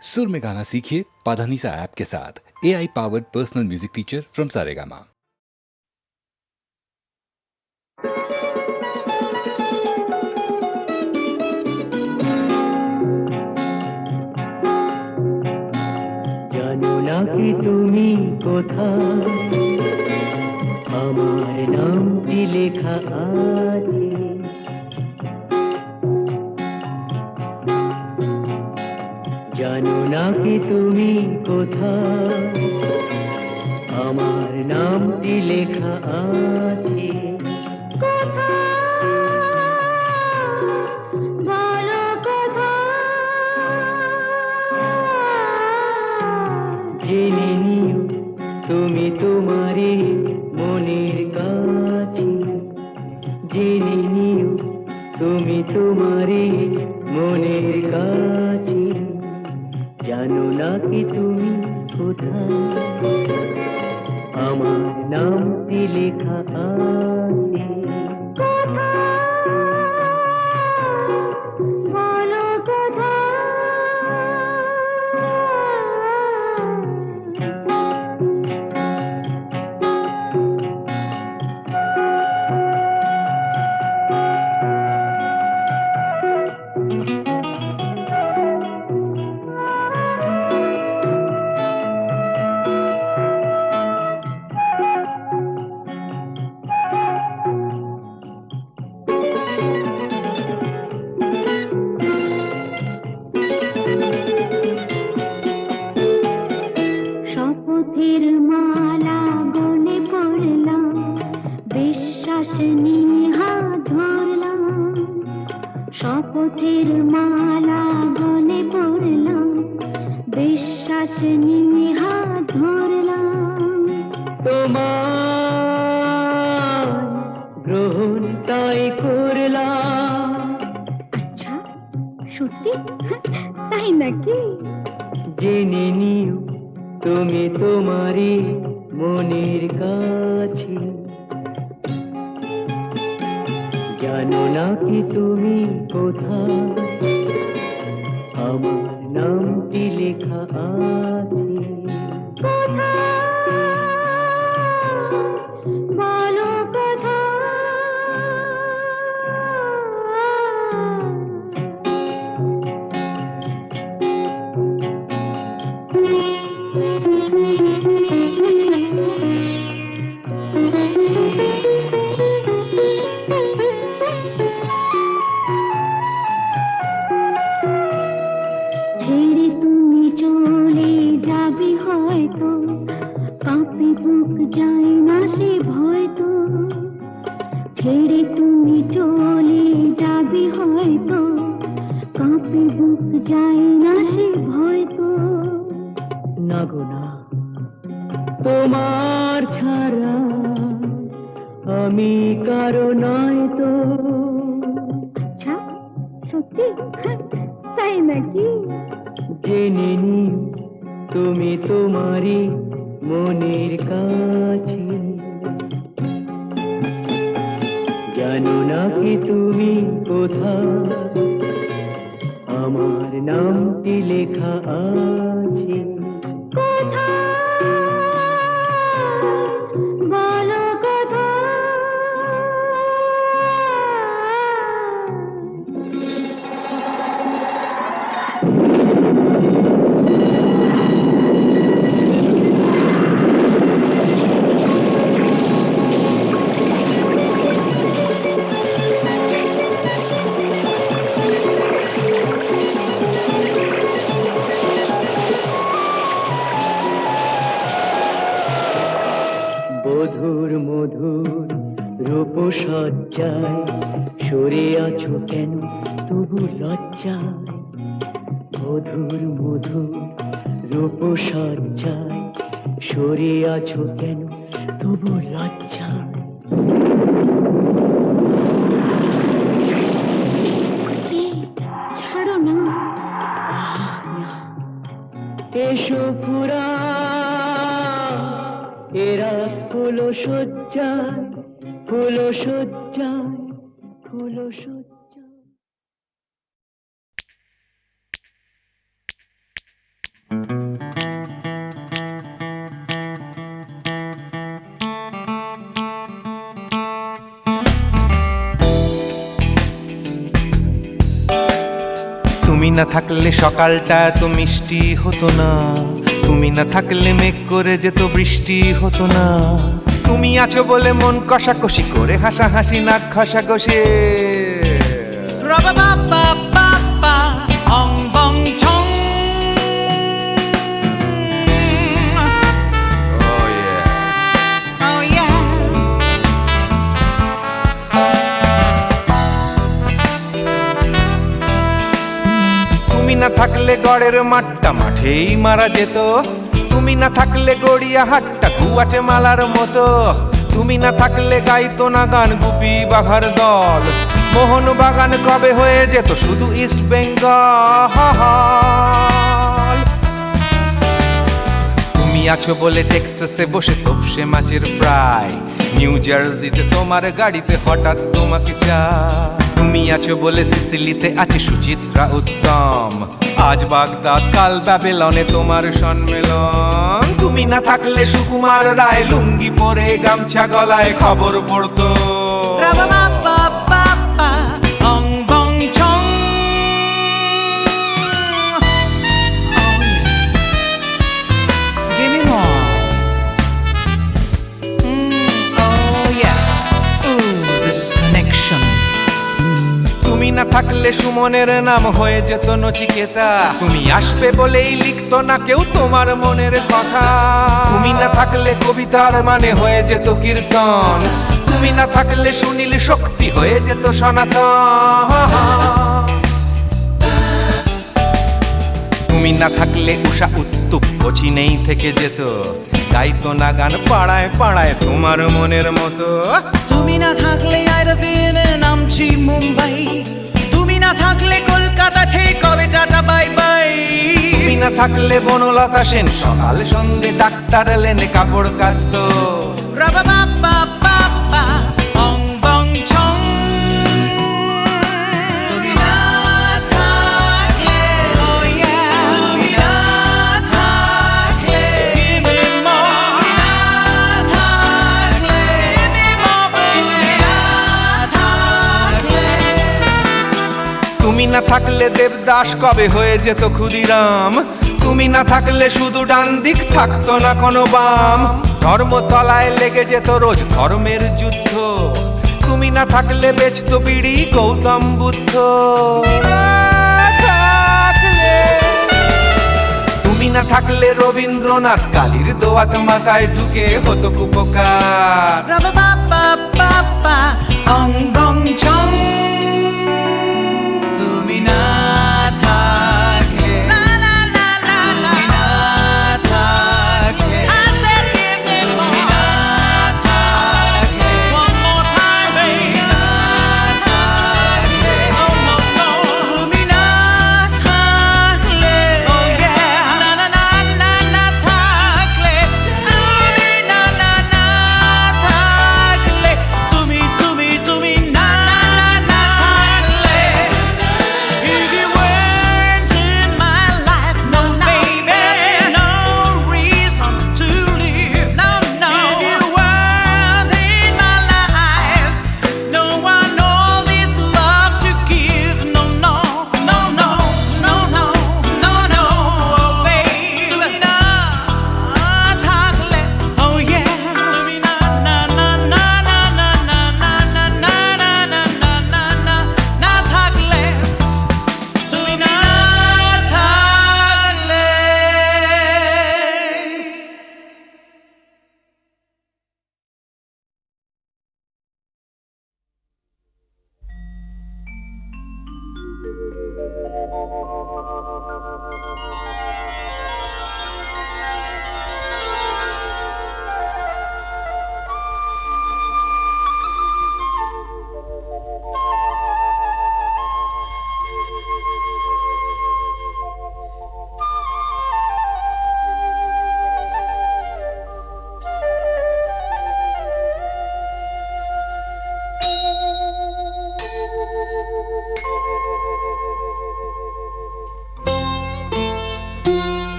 सुर में गाना सीखिए पाधानीसा ऐप के साथ। AI powered personal music teacher from Saregama. জানো না কি তুমি কোথায়, আমার নামটি লেখা আছে। জানো না কি তুমি কোথায়, আমার নামটি লেখা আছে। জেনে নিও তুমি তোমারই মনের কাছে, জেনে নিও তুমি তোমারই মনের কাছে। জানো না কি তুমি কোথায়, আমার নামটি লেখা আছে। শপথের মালা গলে পড়লাম, বিশ্বাস নিয়ে হাত ধরলাম। শপথের মালা গলে পড়লাম, বিশ্বাস নিয়ে হাত ধরলাম। তোমার গ্রহণ তাই করলাম। আচ্ছা, সত্যি? তাই নাকি? জেনে নিও তুমি তোমারই মনের কাছে। জানো না কি তুমি কোথায়, আমার নামটি লেখা আছে। বলো কোথায়? ছেড়ে তুমি চলে যাবে হয়তো, কাঁপে বুক যায় না সে ভয় তো। ছেড়ে তুমি চলে যাবে হয়তো, কাঁপে বুক যায় না সে ভয় তো। না গো না, তোমার ছাড়া আমি কারো নয় তো। আচ্ছা, সত্যি? তাই নাকি? জেনে নিও তুমি তোমারই মনের কাছে। জানো না কি তুমি কোথায়, আমার নামটি লেখা আছে। বলো কোথায়? মধুর মধুর রূপসজ্জায় সরে আছো কেন তবু লজ্জায়। মধুর মধুর রূপসজ্জায় সরে আছো কেন তবু লজ্জায়। ছাড়ো না। এসো পুরা এরা ফুলো সজ্জায়, ফুলো সজ্জায়, ফুলো সজ্জায়। না থাকলে সকালটা এত মিষ্টি হতো না, তুমি না থাকলে মেঘ করে যেত বৃষ্টি হতো না। তুমি আছো বলে মন কষাকষি করে হাসাহাসি নাক ঘষাঘষি। Ra-ba-ba-ba-ba-ba, ong bong chong. Oh yeah. Oh yeah. তুমি না থাকলে গড়ের মাঠটা মাঠেই মারা যেত, তুমি না থাকলে গড়িয়া হাটটা গুয়াটে মালার মতো। তুমি না থাকলে গাইতো না গান গুপি বাঘার দল, মোহন বাগান কবে হয়ে যেত শুধু ইস্ট বেঙ্গল। তুমি আছো বলে টেক্সাসে বসে তপসে মাছের ফ্রাই, নিউ জার্সিতে তোমার গাড়িতে হঠাৎ তোমাকে চাই। তুমি আছো বলে সিসিলিতে আছে সুচিত্রা উত্তম, আজ বাগদাদ কাল ব্যাবিলনে তোমার সম্মেলন। তুমি না থাকলে সুকুমার রায় লুঙ্গি পরে গামছা গলায় খবর পড়তো। Ra-ba-ba-ba-ba-ba, ong bong chong. Oh yeah. Give me more. Oh yeah. Ooh, this connection. তুমি না থাকলে সুমনের নাম হয়ে যেত নচিকেতা, তুমি আসবে বলেই লিখতো না কেউ তোমার মনের কথা। তুমি না থাকলে কবিতার মানে হয়ে যেত কীর্তন, তুমি না থাকলে সুনীল শক্তি হয়ে যেত সনাতন। তুমি না থাকলে উষা উত্তুপ নেই থেকে যেত, গাইতো না গান পাড়ায় পাড়ায় তোমার মনের মতো। তুমি না থাকলে আইডা বিনে নামছি মুম্বাই, তুমি না থাকলে কলকাতা ছেড়ে কবে টাটা বাই বাই। তুমি না থাকলে বনলতা সেন সকাল সন্ধে ডাক্তার লেনে কাপড় কাচতো। Ra-ba-ba-ba-ba-ba, ong bong chong. তুমি না থাকলে, oh yeah. তুমি না থাকলে, give me more. তুমি না থাকলে, give me more. তুমি না থাকলে, তুমি না থাকলে দেবদাস কবে হয়ে যেত ক্ষুদিরাম, তুমি না থাকলে শুধু ডান দিক থাকতো না কোনো বাম। ধর্মতলায় লেগে যেত রোজ ধর্মের যুদ্ধ, তুমি না থাকলে বেচতো বিড়ি গৌতম বুদ্ধ। তুমি না থাকলে রবীন্দ্রনাথ কালীর দোয়াত মাথায় ঢুকে হতো কুপকার। Ra-ba-ba-ba-ba-ba, ong bong chong. তুমি না থাকলে, la la la la la. তুমি না থাকলে, I said give me more. তুমি না থাকলে, one more time baby. তুমি না থাকলে, oh no no. তুমি না থাকলে, oh yeah. না না না না না থাকলে, তুমি না না না থাকলে, তুমি না না না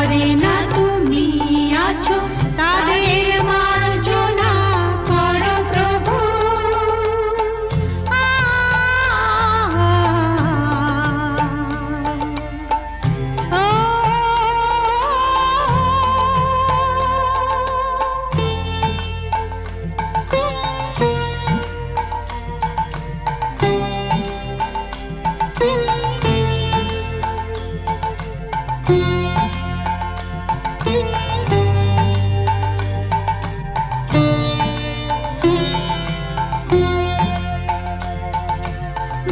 করে না তুমি আছো তাদের মার্জনা করো প্রভু।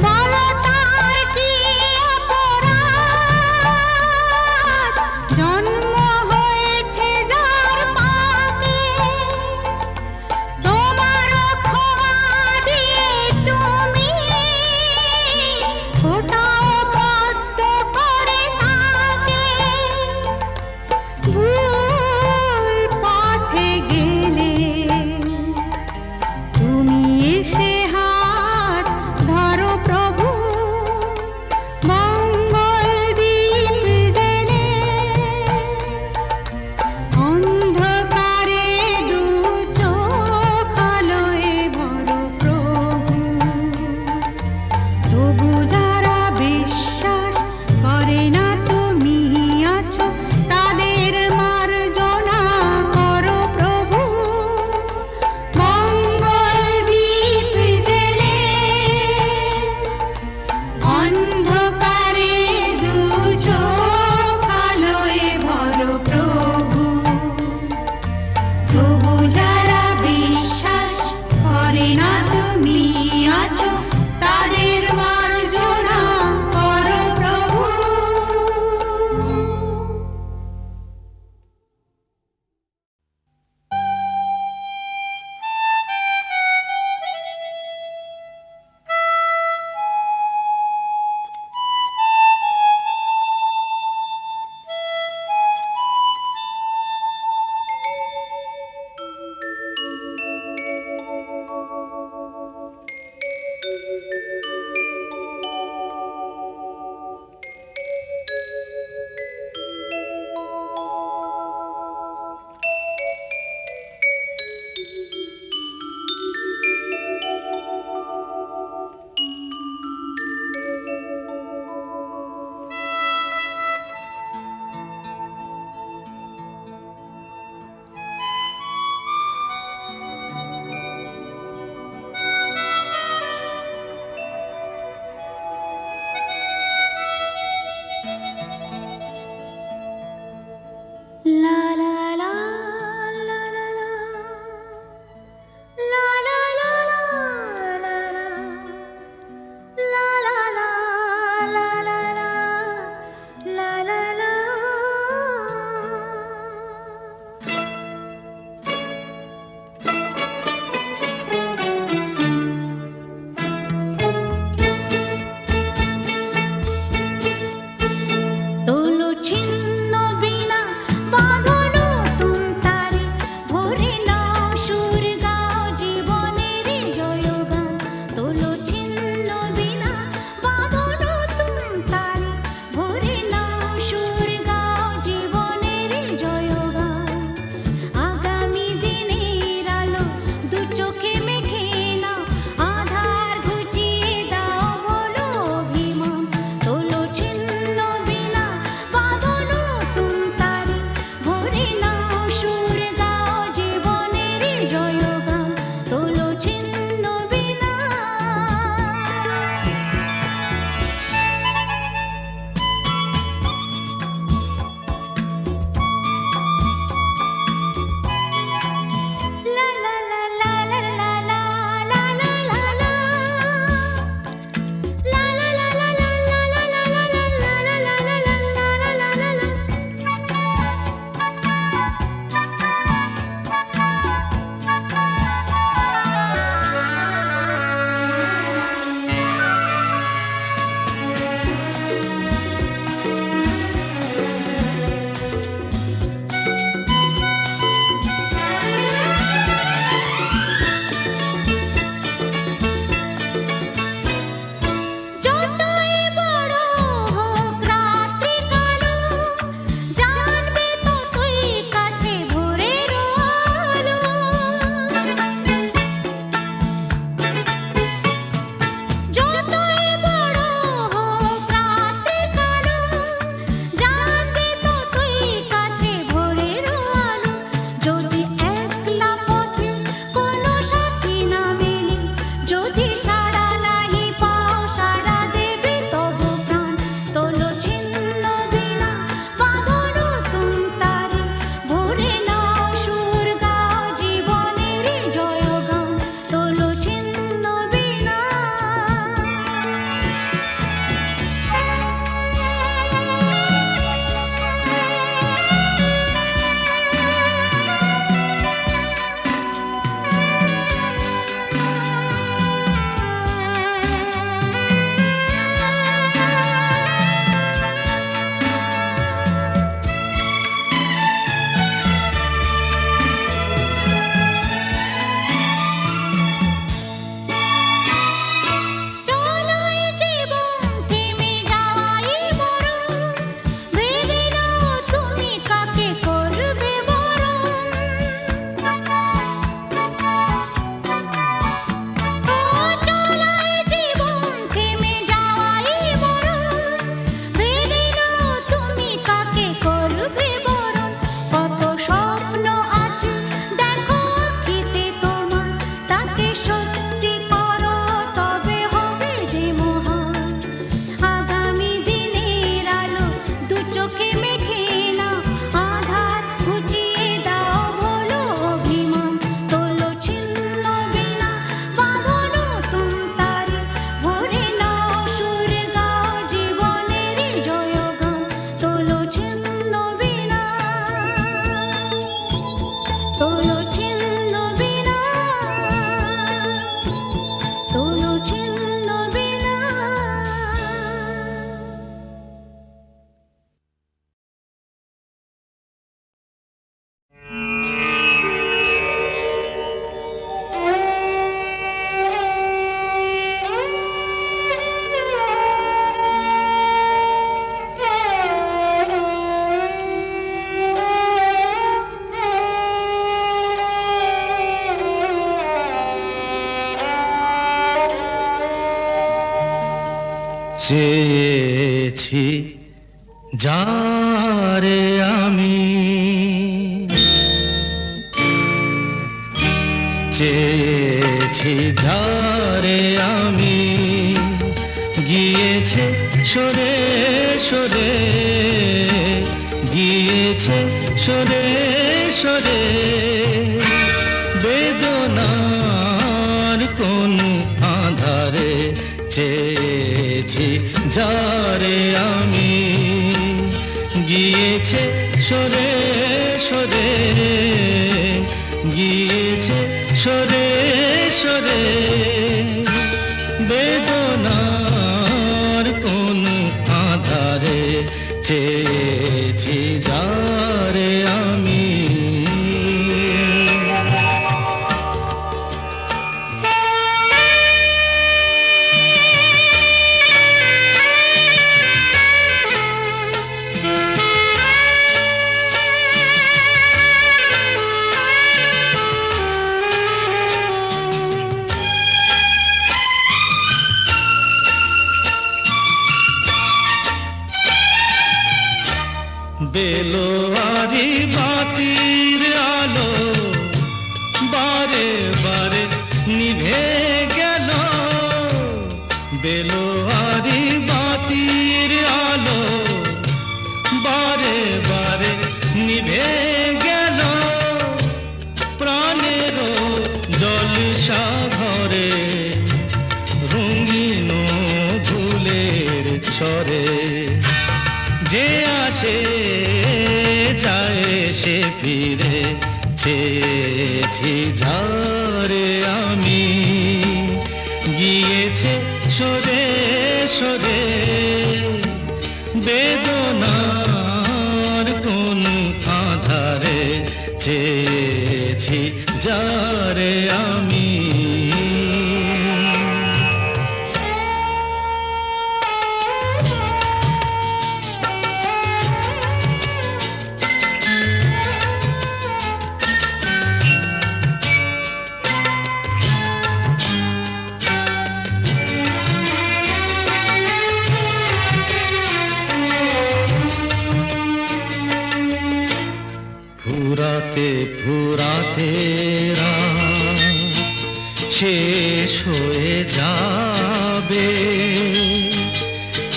বলো তার কি অপরাধ, জন্ম হয়েছে যার পাপে, তোমার ক্ষমা দিয়ে তুমি ফোটাও পদ্ম করে তাকে। ভুল পথে গেলে তুমি এসে হাত ধরো প্রভু, মঙ্গল দীপ জেলে অন্ধকারে দু চোখ আলোয় ভরো প্রভু। তবু যারা বিশ্বাস করে না তুমি আছো তাদের মার্জনা করো প্রভু, মঙ্গল দীপ জেলে অন্ধকারে দু চোখ আলোয় ভরো প্রভু। তবু যারা বিশ্বাস করে না তুমি আছো তাদের মার্জনা করো প্রভু। La la la la la la la la la la la la la la la la la la la. তোলো ছিন্ন বিনা বাঁধো চেয়েছি যারে আমি, চেয়েছি যারে আমি, গিয়েছে সরে সরে, গিয়েছে সরে সরে, বেদনার কোন আধারে চেয়েছি যারে আমি, গিয়েছে সরে সরে, গিয়েছে সরে সরে, বেদনার কোন আধারে চেয়েছি যারে আমি। বেলোয়ারি বাতির আলো বারে বারে নিভে গেল, বেলোয়ারি বাতির আলো বারে বারে নিভে গেল, প্রাণের জলসা ঘরে রঙিন ফুলের ছড়ে, যে আসে যায় সে ফিরে, চেয়েছি যারে আমি, গিয়েছে সরে সরে, বেদনার কোন আধারে চেয়েছি যারে আমি। ফুরাতে ফুরাতে রাত শেষ হয়ে যাবে,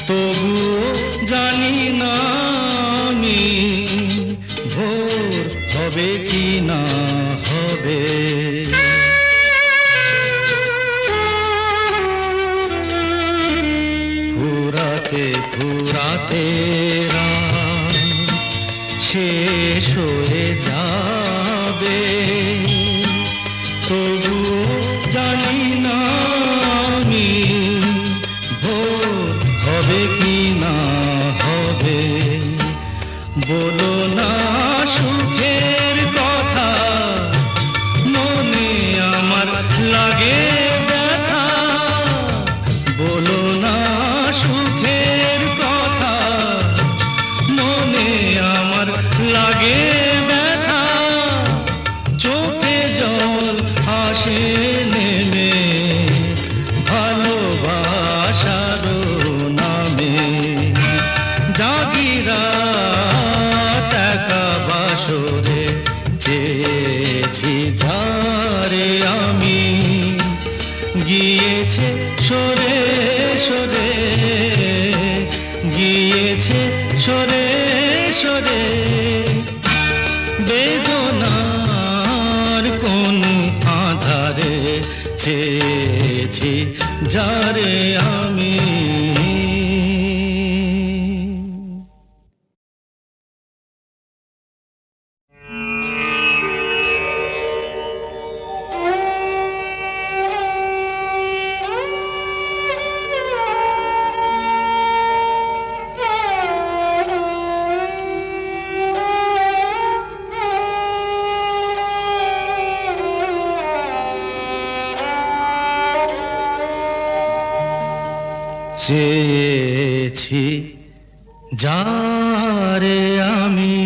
তবুও জানি না আমি ভোর হবে কি না হবে। ফুরাতে ফুরাতে রাত শেষ হয়ে যাবে, তবুও জানি না আমি ভোর হবে কি না হবে। বলো না সুখের কথা, মনে আমার লাগে ব্যথা, বলো না সুখের কথা, মনে আমার লাগে ব্যথা, চোখে জল আসে নেমে ভালোবাসার নামে, জাগিরা টাকা বাসরে চেয়েছি যারে আমি, গিয়েছে সরে সরে, গিয়েছে সরে সরে, বেদনার কোন আধারে চেয়েছি যারে আমি। চেয়েছি যারে আমি,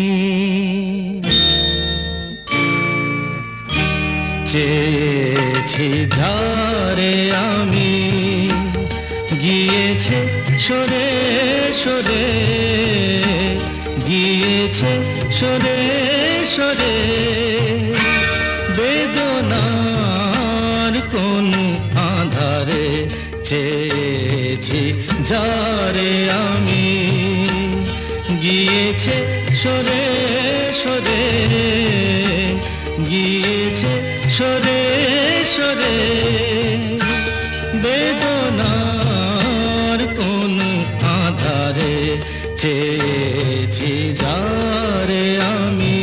চেয়েছি যারে আমি, গিয়েছে সরে সরে গিয়েছে সরে সরে বেদনার কোন আধারে চেয়েছি যারে আমি গিয়েছে সরে সরে গিয়েছে সরে সরে বেদনার কোন আধারে চেয়েছি যারে আমি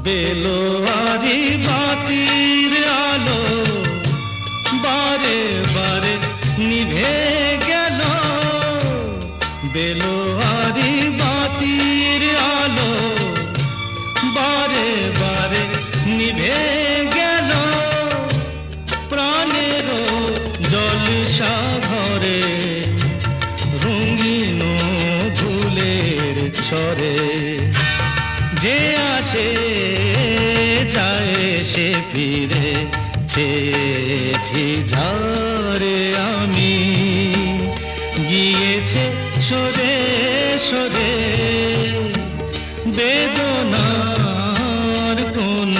বেলোয়ারি বাতির আলো বারে বারে নিভে গেল বেলোয়ারি বাতির আলো বারে বারে নিভে গেল প্রাণের জলসা ঘরে রঙিন ফুলের ছড়ে যে আসে যায় সে ফিরে চেয়েছি যারে আমি গিয়েছে সরে সরে বেদনার কোন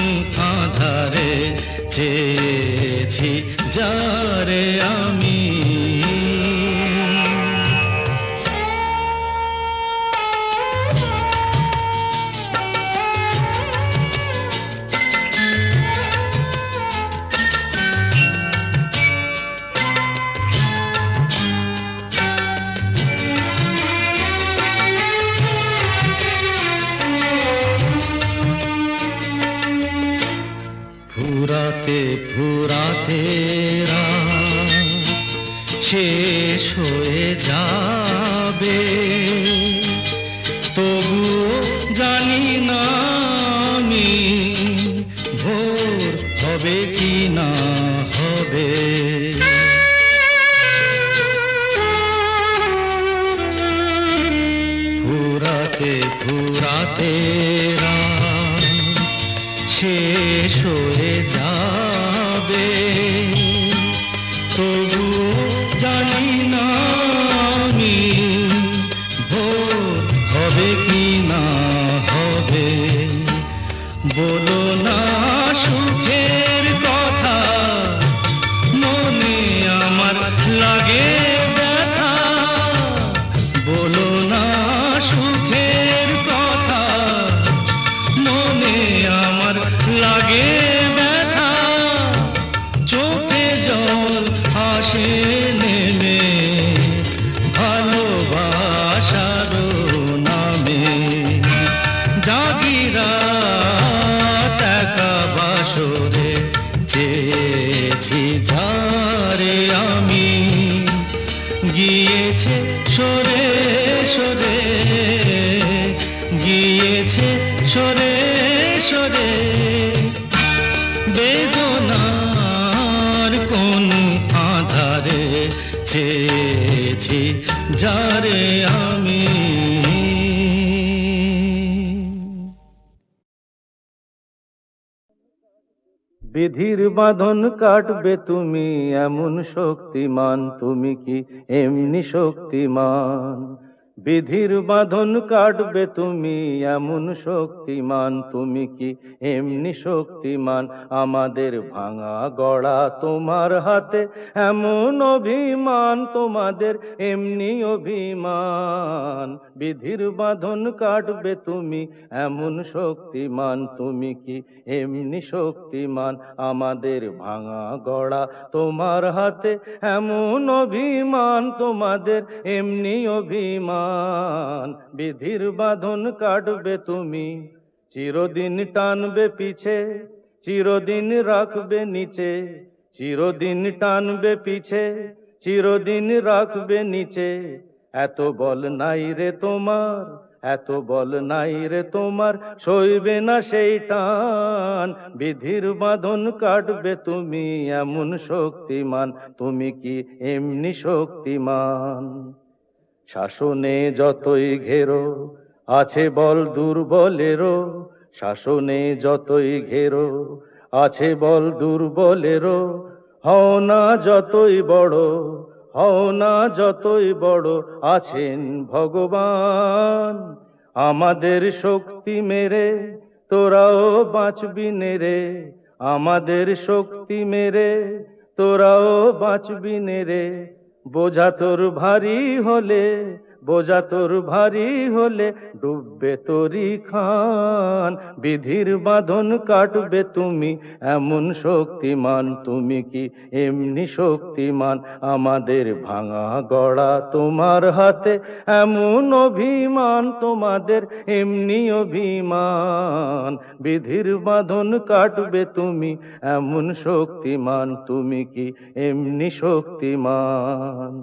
আধারে চেয়েছি যারে আমি ফুরাতে ফুরাতে রাত শেষ হয়ে যাবে তবুও জানি না আমি ভোর হবে কি না হবে ফুরাতে ফুরাতে রাত শেষ হয়ে যাবে তবু জানি না আমি ভোর হবে কি না হবে বলো না সুখের কথা মনে আমার লাগে ব্যথা বলো না সুখের কথা মনে আমার লাগে ব্যথা চোখে জল আসে নেমে ভালোবাসার নামে জাগিরা টাকা বাসরে চেয়েছি যারে আমি গিয়েছে সরে সরে গিয়েছে সরে সরে বেদনার কোন আধারে চেয়েছি যারে আমি বিধির বাঁধন কাটবে তুমি এমন শক্তিমান তুমি কি এমনি শক্তিমান বিধির বাঁধন কাটবে তুমি এমন শক্তিমান তুমি কি এমনি শক্তিমান আমাদের ভাঙা গড়া তোমার হাতে এমন অভিমান তোমাদের এমনি অভিমান বিধির বাঁধন কাটবে তুমি এমন শক্তিমান তুমি কি এমনি শক্তিমান আমাদের ভাঙা গড়া তোমার হাতে এমন অভিমান তোমাদের এমনি অভিমান বিধির বাঁধন কাটবে তুমি চিরদিন টানবে পিছে চিরদিন রাখবে নিচে চিরদিন টানবে পিছে চিরদিন রাখবে নিচে এত বল নাই রে তোমার এত বল নাই রে তোমার, সইবে না সেই টান। বিধির বাঁধন কাটবে তুমি এমন শক্তিমান, তুমি কি এমনি শক্তিমান? শাসনে যতই ঘেরো আছে বল দুর্বলেরও, শাসনে যতই ঘেরো আছে বল দুর্বলেরও। হও না যতই বড়, হও না যতই বড়, আছেন ভগবান। আমাদের শক্তি মেরে তোরাও বাঁচবি নে রে, আমাদের শক্তি মেরে তোরাও বাঁচবি নে রে। বোঝা তোর ভারী হলে, বোঝা তোর ভারী হলে ডুববে তোরি খান। বিধির বাঁধন কাটবে তুমি এমন শক্তিমান, তুমি কি এমনি শক্তিমান? আমাদের ভাঙা গড়া তোমার হাতে এমন অভিমান, তোমাদের এমনি অভিমান। বিধির বাঁধন কাটবে তুমি এমন শক্তিমান, তুমি কি এমনি শক্তিমান?